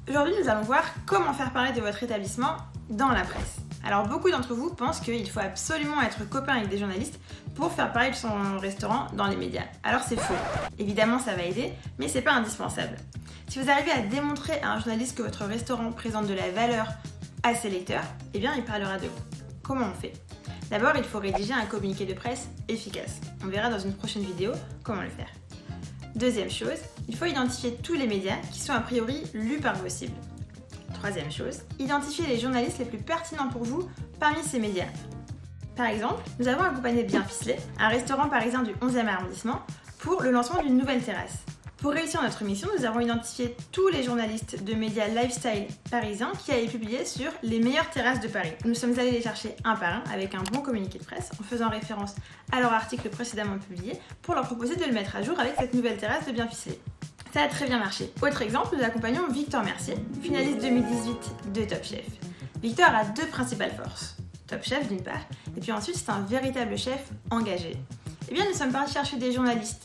Aujourd'hui, nous allons voir comment faire parler de votre établissement dans la presse. Alors beaucoup d'entre vous pensent qu'il faut absolument être copain avec des journalistes pour faire parler de son restaurant dans les médias. Alors c'est faux. Évidemment ça va aider, mais c'est pas indispensable. Si vous arrivez à démontrer à un journaliste que votre restaurant présente de la valeur à ses lecteurs, eh bien il parlera de vous. Comment on fait ? D'abord, il faut rédiger un communiqué de presse efficace. On verra dans une prochaine vidéo comment le faire. Deuxième chose, il faut identifier tous les médias qui sont a priori lus par vos cibles. Troisième chose, identifier les journalistes les plus pertinents pour vous parmi ces médias. Par exemple, nous avons accompagné Bien Ficelé, un restaurant parisien du 11e arrondissement, pour le lancement d'une nouvelle terrasse. Pour réussir notre mission, nous avons identifié tous les journalistes de médias lifestyle parisiens qui avaient publié sur les meilleures terrasses de Paris. Nous sommes allés les chercher un par un avec un bon communiqué de presse en faisant référence à leur article précédemment publié pour leur proposer de le mettre à jour avec cette nouvelle terrasse de Bien Ficelé. Ça a très bien marché. Autre exemple, nous accompagnons Victor Mercier, finaliste 2018 de Top Chef. Victor a deux principales forces. Top Chef d'une part, et puis ensuite c'est un véritable chef engagé. Eh bien nous sommes partis chercher des journalistes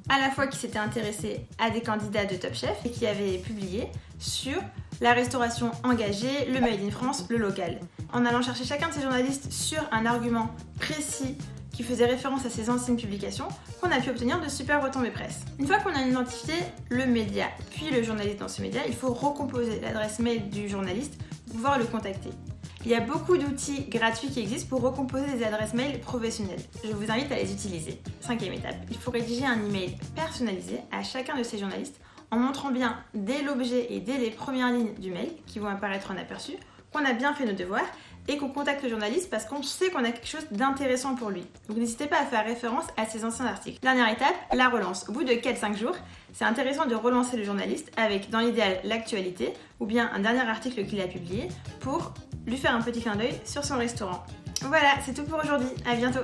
à la fois qui s'étaient intéressés à des candidats de Top Chef et qui avaient publié sur la restauration engagée, le Made in France, le local. En allant chercher chacun de ces journalistes sur un argument précis qui faisait référence à ses anciennes publications, qu'on a pu obtenir de super retombées presse. Une fois qu'on a identifié le média, puis le journaliste dans ce média, il faut recomposer l'adresse mail du journaliste pour pouvoir le contacter. Il y a beaucoup d'outils gratuits qui existent pour recomposer des adresses mail professionnelles. Je vous invite à les utiliser. Cinquième étape, il faut rédiger un email personnalisé à chacun de ces journalistes en montrant bien dès l'objet et dès les premières lignes du mail qui vont apparaître en aperçu qu'on a bien fait nos devoirs et qu'on contacte le journaliste parce qu'on sait qu'on a quelque chose d'intéressant pour lui. Donc n'hésitez pas à faire référence à ses anciens articles. Dernière étape, la relance. Au bout de 4-5 jours, c'est intéressant de relancer le journaliste avec, dans l'idéal, l'actualité ou bien un dernier article qu'il a publié pour lui faire un petit clin d'œil sur son restaurant. Voilà, c'est tout pour aujourd'hui. À bientôt.